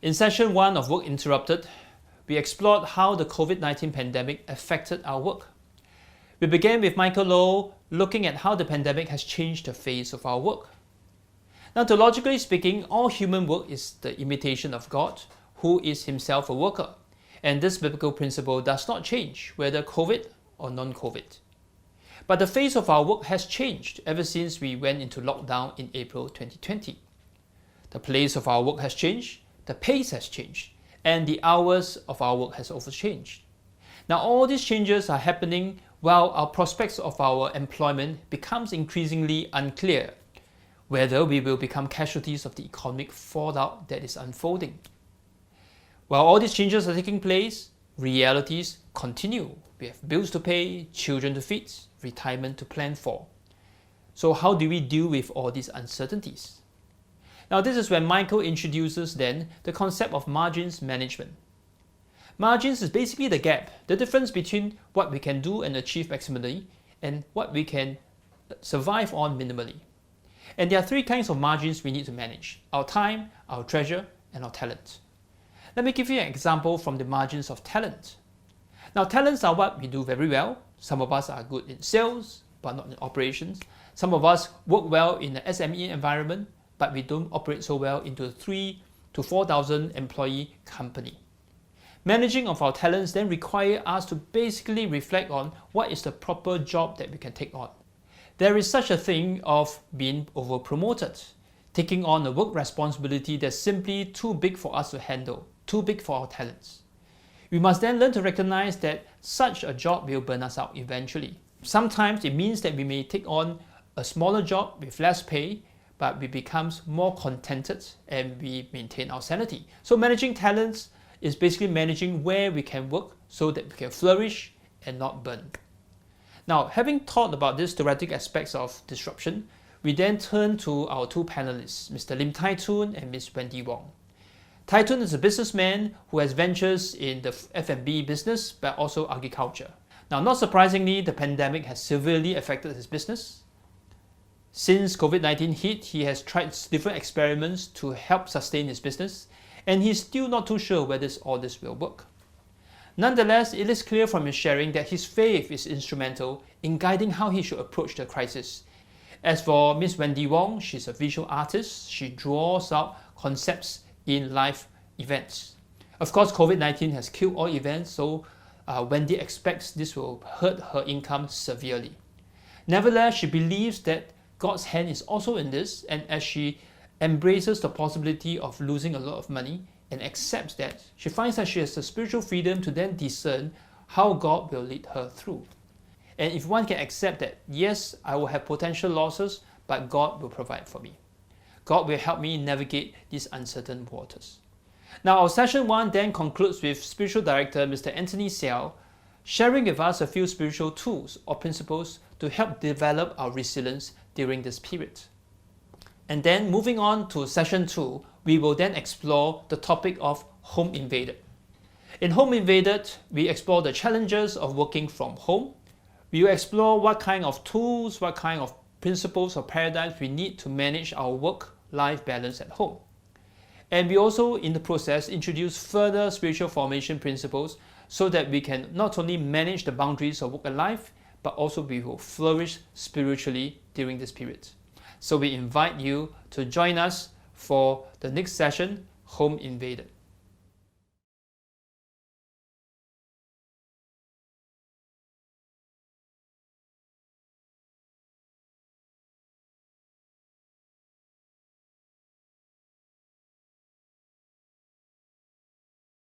In session 1 of Work Interrupted, we explored how the COVID-19 pandemic affected our work. We began with Michael Low looking at how the pandemic has changed the face of our work. Now, theologically speaking, all human work is the imitation of God, who is himself a worker. And this biblical principle does not change, whether COVID or non-COVID. But the face of our work has changed ever since we went into lockdown in April 2020. The place of our work has changed, the pace has changed, and the hours of our work has also changed. Now, all these changes are happening while our prospects of our employment becomes increasingly unclear, whether we will become casualties of the economic fallout that is unfolding. While all these changes are taking place, realities continue. We have bills to pay, children to feed, retirement to plan for. So how do we deal with all these uncertainties? Now, this is when Michael introduces then the concept of margins management. Margins is basically the gap, the difference between what we can do and achieve maximally and what we can survive on minimally. And there are three kinds of margins we need to manage: our time, our treasure, and our talent. Let me give you an example from the margins of talent. Now, talents are what we do very well. Some of us are good in sales, but not in operations. Some of us work well in the SME environment, but we don't operate so well into a 3,000 to 4,000 employee company. Managing of our talents then require us to basically reflect on what is the proper job that we can take on. There is such a thing of being over-promoted, taking on a work responsibility that's simply too big for us to handle, too big for our talents. We must then learn to recognize that such a job will burn us out eventually. Sometimes it means that we may take on a smaller job with less pay, but we become more contented and we maintain our sanity. So managing talents is basically managing where we can work so that we can flourish and not burn. Now, having thought about these theoretic aspects of disruption, we then turn to our two panelists, Mr. Lim Tai Tun and Ms. Wendy Wong. Tai Tun is a businessman who has ventures in the F&B business, but also agriculture. Now, not surprisingly, the pandemic has severely affected his business. Since COVID-19 hit, he has tried different experiments to help sustain his business, and he's still not too sure whether all this will work. Nonetheless, it is clear from his sharing that his faith is instrumental in guiding how he should approach the crisis. As for Ms. Wendy Wong, she's a visual artist. She draws out concepts in live events. Of course, COVID-19 has killed all events, so Wendy expects this will hurt her income severely. Nevertheless, she believes that God's hand is also in this, and as she embraces the possibility of losing a lot of money and accepts that, she finds that she has the spiritual freedom to then discern how God will lead her through. And if one can accept that, yes, I will have potential losses, but God will provide for me. God will help me navigate these uncertain waters. Now, our session 1 then concludes with Spiritual Director Mr. Anthony Seow sharing with us a few spiritual tools or principles to help develop our resilience during this period. And then moving on to session 2, we will then explore the topic of Home Invaded. In Home Invaded, we explore the challenges of working from home. We will explore what kind of tools, what kind of principles or paradigms we need to manage our work-life balance at home. And we also, in the process, introduce further spiritual formation principles so that we can not only manage the boundaries of work and life, but also we will flourish spiritually during this period. So we invite you to join us for the next session, Home Invaded.